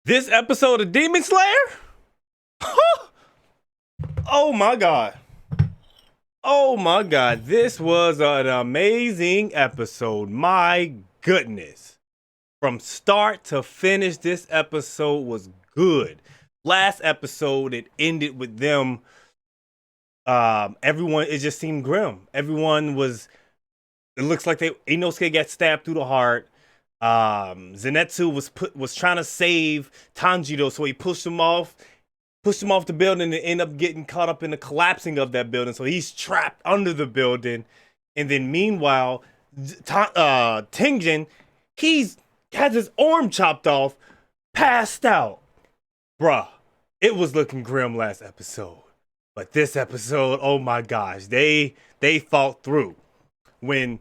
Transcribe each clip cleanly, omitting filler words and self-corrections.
This episode of Demon Slayer? Oh my god. Oh my god. This was an amazing episode. My goodness. From start to finish, this episode was good. Last episode, it ended with them. Everyone, it just seemed grim. Everyone was, it looks like Inosuke got stabbed through the heart. Zenitsu was trying to save Tanjiro, so he pushed him off the building and end up getting caught up in the collapsing of that building. So he's trapped under the building. And then meanwhile, Tenjin, he's has his arm chopped off, passed out. Bruh, it was looking grim last episode. But this episode, oh my gosh, they fought through. When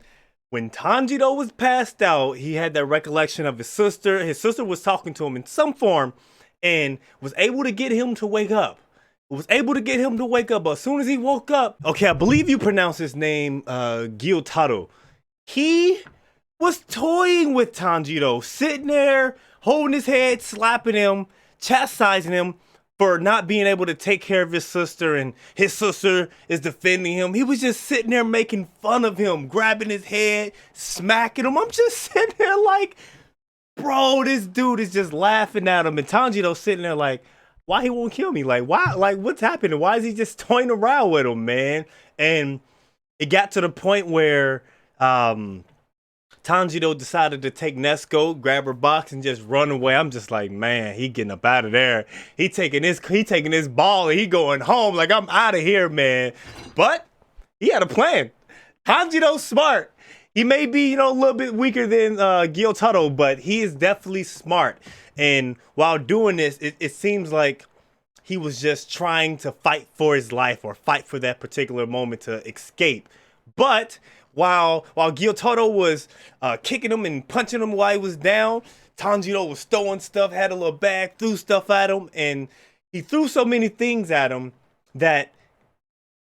Tanjiro was passed out, he had that recollection of his sister. His sister was talking to him in some form and was able to get him to wake up. But as soon as he woke up, okay, I believe you pronounce his name Gyotaro. He was toying with Tanjiro, sitting there, holding his head, slapping him, chastising him for not being able to take care of his sister, and his sister is defending him. He was just sitting there making fun of him, grabbing his head, smacking him. I'm just sitting there like, bro, this dude is just laughing at him. And Tanjiro's sitting there like, why he won't kill me? Like, why? Like, what's happening? Why is he just toying around with him, man? And it got to the point where Tanjiro decided to take Nezuko, grab her box, and just run away. I'm just like, man, he getting up out of there. He taking his ball and he going home. Like, I'm out of here, man. But he had a plan. Tanjiro's smart. He may be, a little bit weaker than Gyotaro, but he is definitely smart. And while doing this, it seems like he was just trying to fight for his life or fight for that particular moment to escape. But while Gyotaro was kicking him and punching him while he was down, Tanjiro was throwing stuff, had a little bag, threw stuff at him, and he threw so many things at him that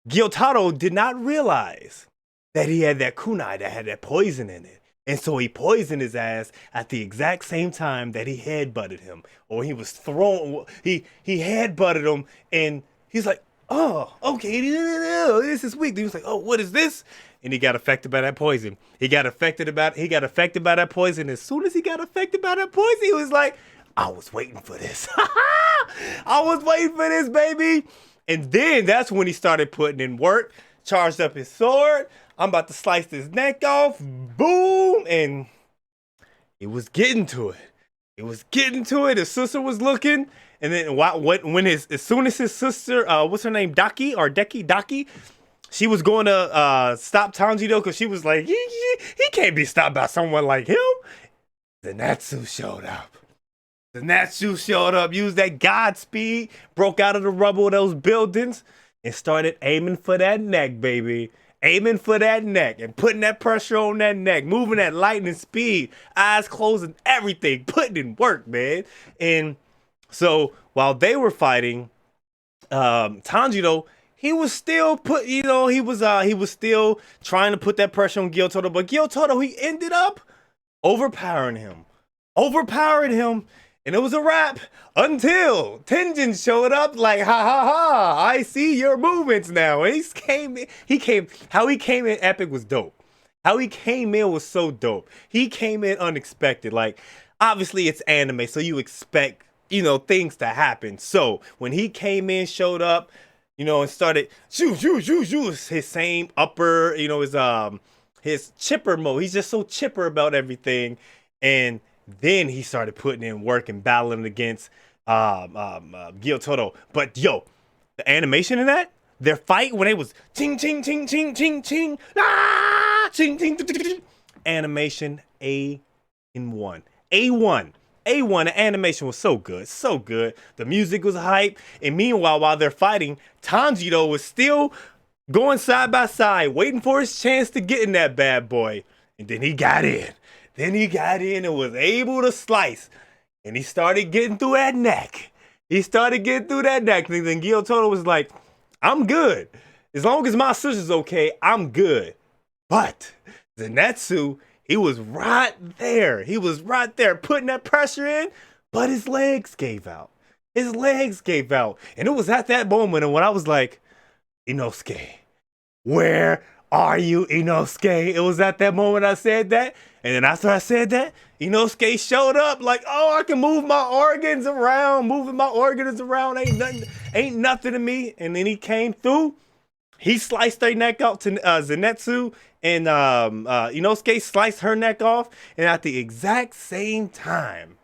Gyotaro did not realize that he had that kunai that had that poison in it. And so he poisoned his ass at the exact same time that he headbutted him. Or he was thrown, he headbutted him, and he's like, oh, okay, this is weak. He was like, oh, what is this? And he got affected by that poison. He got affected by that poison. As soon as he got affected by that poison, he was like, I was waiting for this. I was waiting for this, baby. And then that's when he started putting in work, charged up his sword. I'm about to slice his neck off. Boom. And it was getting to it. His sister was looking. And then as soon as his sister, what's her name? Daki, she was going to stop Tanjiro because she was like, he can't be stopped by someone like him. Zenitsu showed up, used that Godspeed, broke out of the rubble of those buildings, and started aiming for that neck, baby. Aiming for that neck and putting that pressure on that neck, moving at lightning speed, eyes closed and everything, putting in work, man. And so while they were fighting, Tanjiro, he was still he was still trying to put that pressure on Gyotaro, but Gyotaro, he ended up overpowering him. And it was a wrap until Tenjin showed up like, ha ha ha, I see your movements now. And how he came in epic was dope. How he came in was so dope. He came in unexpected. Like, obviously it's anime, so you expect, things to happen. So when he came in, showed up, and started shoo, his same upper, his chipper mode. He's just so chipper about everything. And then he started putting in work and battling against Gyotaro. But yo, the animation in that, their fight when it was ching ching ching ching ching ching, ching ching, animation A1. The animation was so good. The music was hype. And meanwhile, while they're fighting, Tanjiro was still going side by side, waiting for his chance to get in that bad boy. And then he got in. And was able to slice. And he started getting through that neck. And then Gyotaro was like, I'm good. As long as my sister's okay, I'm good. But Zenitsu, he was right there. Putting that pressure in. but his legs gave out. His legs gave out. And it was at that moment and when I was like, Inosuke, where are you, Inosuke? It was at that moment I said that. And then after I said that, Inosuke showed up like, oh, I can move my organs around. Moving my organs around ain't nothing to me. And then he came through. He sliced their neck out to Zenitsu, and Inosuke sliced her neck off. And at the exact same time,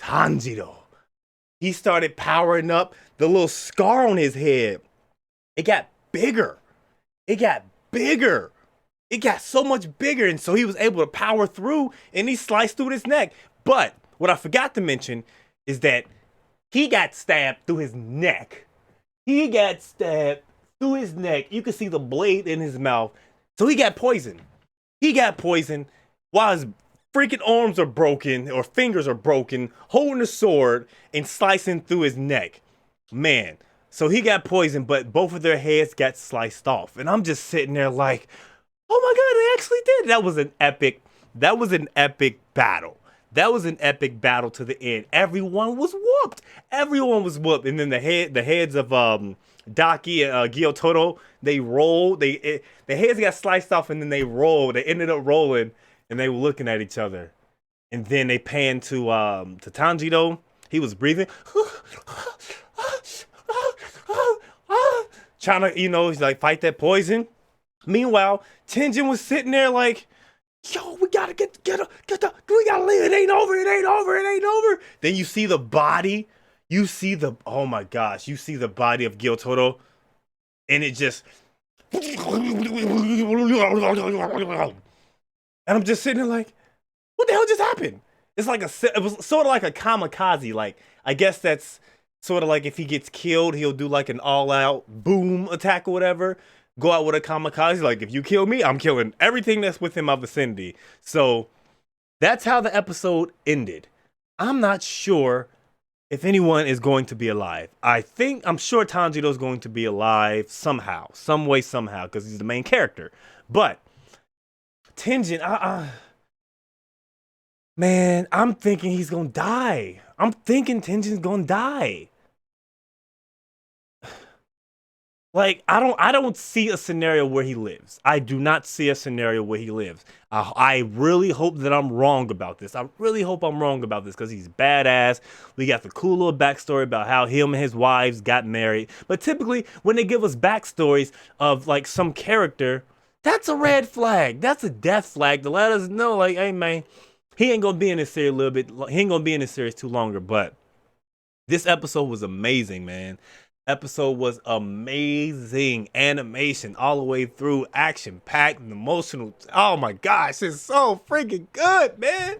Tanjiro, he started powering up. The little scar on his head, it got bigger. It got bigger. It got so much bigger. And so he was able to power through and he sliced through his neck. But what I forgot to mention is that he got stabbed through his neck. He got stabbed through his neck. You can see the blade in his mouth. So he got poisoned. He got poisoned while his freaking arms are broken or fingers are broken, holding a sword and slicing through his neck. Man. So he got poisoned, but both of their heads got sliced off. And I'm just sitting there like, oh my God, they actually did. That was an epic battle. That was an epic battle to the end. Everyone was whooped. Everyone was whooped. And then the heads of Daki and Gyotoro, they rolled. The heads got sliced off and then they rolled. They ended up rolling and they were looking at each other. And then they panned to Tanjiro. He was breathing. Trying to, he's like, fight that poison. Meanwhile, Tenjin was sitting there like, yo, we gotta we gotta leave. It ain't over. Then you see the body. Oh my gosh, you see the body of Gyotoro. And it just, and I'm just sitting there like, what the hell just happened? It was sort of like a kamikaze. Like, I guess that's sort of like if he gets killed, he'll do like an all-out boom attack or whatever. Go out with a kamikaze. Like, if you kill me, I'm killing everything that's within my vicinity. So that's how the episode ended. I'm not sure if anyone is going to be alive. I'm sure Tanjiro's going to be alive somehow, some way, somehow, because he's the main character. But Tenjin, man, I'm thinking he's gonna die. I'm thinking Tenjin's gonna die. Like, I don't see a scenario where he lives. I do not see a scenario where he lives. I really hope that I'm wrong about this. I really hope I'm wrong about this because he's badass. We got the cool little backstory about how him and his wives got married. But typically, when they give us backstories of, like, some character, that's a red flag. That's a death flag to let us know, like, hey, man, he ain't gonna be in this series a little bit. He ain't gonna be in this series too longer. But this episode was amazing, man. Episode was amazing. Animation all the way through, action packed and emotional. Oh my gosh, it's so freaking good, man.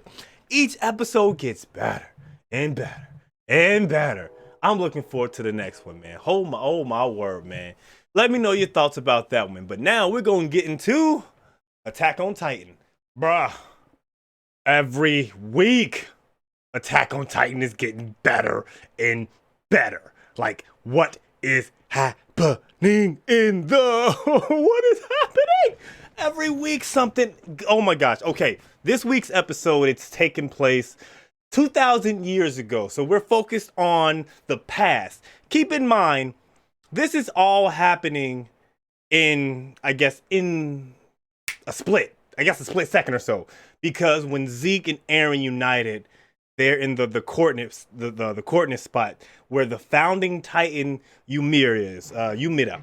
Each episode gets better and better and better. I'm looking forward to the next one, man. Oh my word, man. Let me know your thoughts about that one. But now we're gonna get into Attack on Titan. Bruh, every week Attack on Titan is getting better and better. Like, what is happening in the... what is happening? Every week something... Oh my gosh. Okay, this week's episode, it's taking place 2,000 years ago. So we're focused on the past. Keep in mind, this is all happening in, I guess, in a split second or so. Because when Zeke and Eren united... They're in the coordinates, the coordinate spot where the founding Titan Ymir is, Ymir.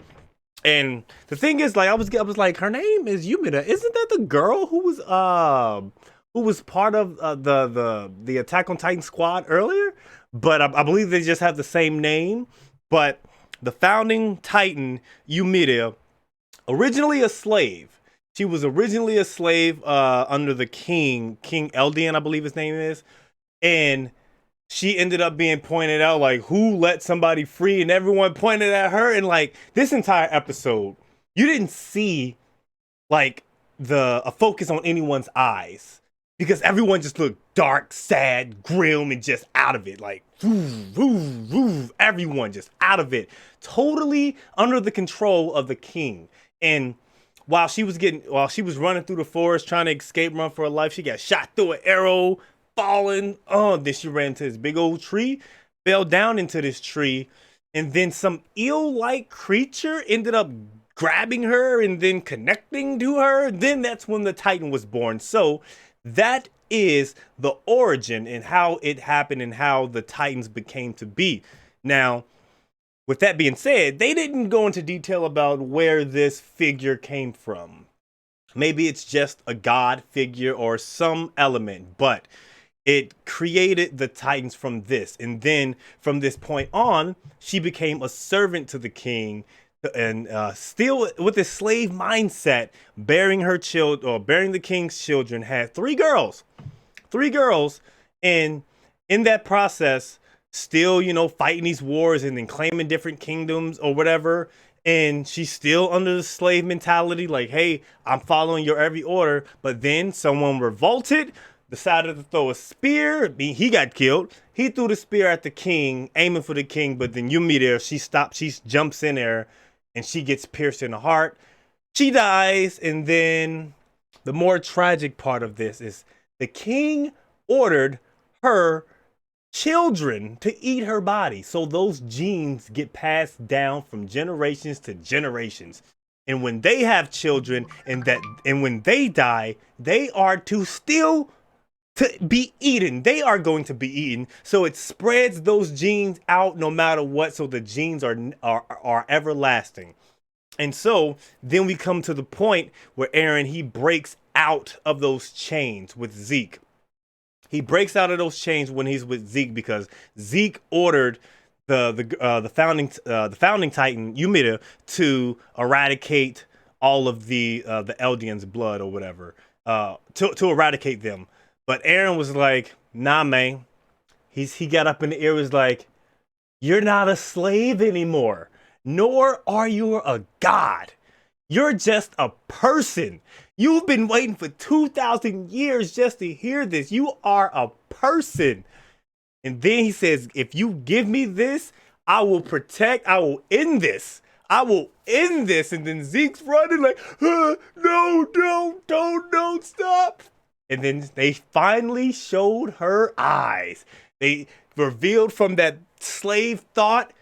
And the thing is, like, I was like, her name is Ymir. Isn't that the girl who was part of the Attack on Titan squad earlier? But I believe they just have the same name. But the founding Titan Ymir, originally a slave. She was originally a slave under the King Eldian, I believe his name is. And she ended up being pointed out, like, who let somebody free? And everyone pointed at her. And, like, this entire episode, you didn't see, like, a focus on anyone's eyes. Because everyone just looked dark, sad, grim, and just out of it. Like, everyone just out of it. Totally under the control of the king. And while she was running through the forest trying to escape, run for her life, she got shot through an arrow. falling. Oh, then she ran into this big old tree, fell down into this tree, and then some eel-like creature ended up grabbing her and then connecting to her. Then that's when the Titan was born. So that is the origin and how it happened and how the Titans became to be. Now, with that being said, they didn't go into detail about where this figure came from. Maybe it's just a god figure or some element, but it created the Titans from this. And then from this point on, she became a servant to the king, and still with this slave mindset, bearing her child or bearing the king's children, had three girls, and in that process, still, fighting these wars and then claiming different kingdoms or whatever. And she's still under the slave mentality, like, hey, I'm following your every order. But then someone revolted, decided to throw a spear. I mean, he got killed. He threw the spear at the king, aiming for the king. But then Yumi there, she stops, she jumps in there, and she gets pierced in the heart. She dies. And then the more tragic part of this is the king ordered her children to eat her body, so those genes get passed down from generations to generations. And when they have children and when they die, they are to still to be eaten. They are going to be eaten. So it spreads those genes out no matter what, so the genes are everlasting. And so then we come to the point where Eren, he breaks out of those chains with Zeke. He breaks out of those chains when he's with Zeke, because Zeke ordered the founding Titan Ymir to eradicate all of the Eldians' blood or whatever, to eradicate them. But Eren was like, nah, man. He got up in the air, was like, you're not a slave anymore, nor are you a god. You're just a person. You've been waiting for 2,000 years just to hear this. You are a person. And then he says, if you give me this, I will end this. I will end this. And then Zeke's running like, no, don't stop. And then they finally showed her eyes. They revealed from that slave thought,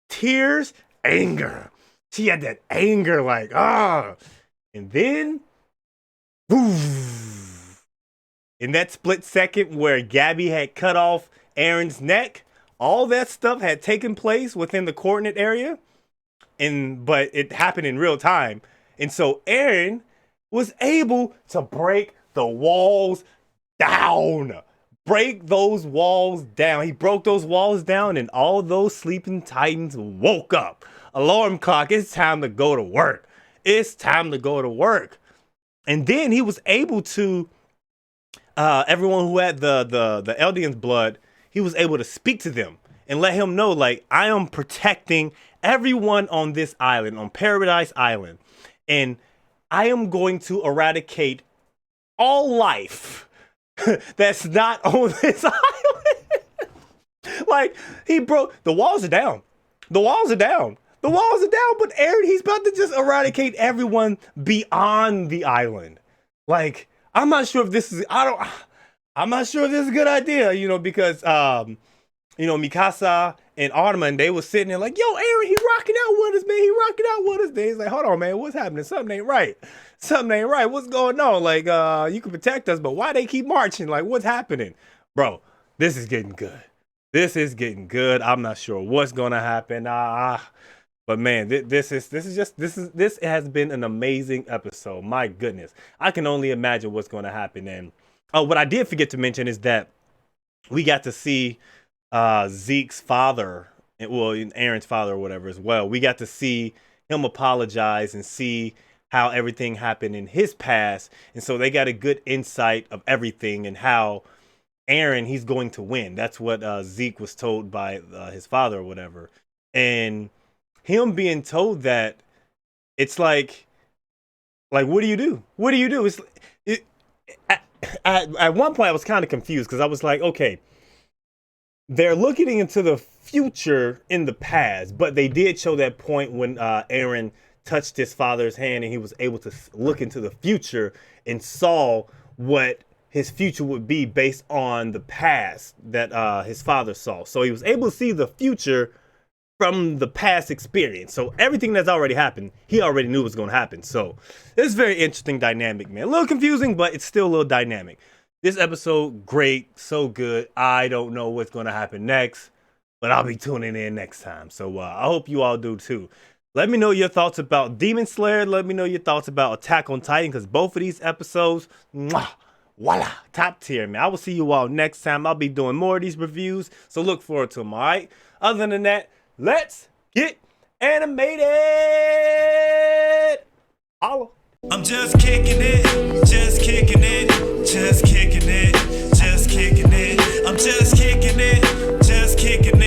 tears, anger. She had that anger like, And then, woof, in that split second where Gabby had cut off Eren's neck, all that stuff had taken place within the coordinate area, but it happened in real time. And so Eren was able to break the walls down. Break those walls down. He broke those walls down, and all those sleeping Titans woke up. Alarm clock, it's time to go to work. It's time to go to work. And then he was able to, everyone who had the Eldian's blood, he was able to speak to them and let him know, like, I am protecting everyone on this island, on Paradise Island. And I am going to eradicate all life that's not on this island. Like, he broke, the walls are down. The walls are down. The walls are down, but Eren, he's about to just eradicate everyone beyond the island. Like, I'm not sure if this is, I'm not sure if this is a good idea, because, Mikasa and Armin, they was sitting there like, yo, Eren, he rocking out with us, man. He rocking out with us. Then he's like, hold on, man, what's happening? Something ain't right. Something ain't right. What's going on? Like, you can protect us, but why they keep marching? Like, what's happening? Bro, this is getting good. This is getting good. I'm not sure what's gonna happen. But man, this has been an amazing episode. My goodness, I can only imagine what's going to happen. And what I did forget to mention is that we got to see Zeke's father, well, Eren's father or whatever as well. We got to see him apologize and see how everything happened in his past, and so they got a good insight of everything and how Eren, he's going to win. That's what Zeke was told by his father or whatever, and him being told that, it's like what do you do? What do you do? At one point I was kind of confused, because I was like, okay, they're looking into the future in the past, but they did show that point when Eren touched his father's hand and he was able to look into the future and saw what his future would be based on the past that his father saw. So he was able to see the future from the past experience. So everything that's already happened, he already knew was going to happen. So it's very interesting dynamic, man. A little confusing, but it's still a little dynamic. This episode, great, so good. I don't know what's going to happen next, but I'll be tuning in next time. So I hope you all do too. Let me know your thoughts about Demon Slayer. Let me know your thoughts about Attack on Titan, because both of these episodes, mwah, voila, top tier, man. I will see you all next time. I'll be doing more of these reviews, so look forward to them, all right? Other than that, let's get animated. Holla. I'm just kicking it, just kicking it, just kicking it, just kicking it. I'm just kicking it, just kicking it.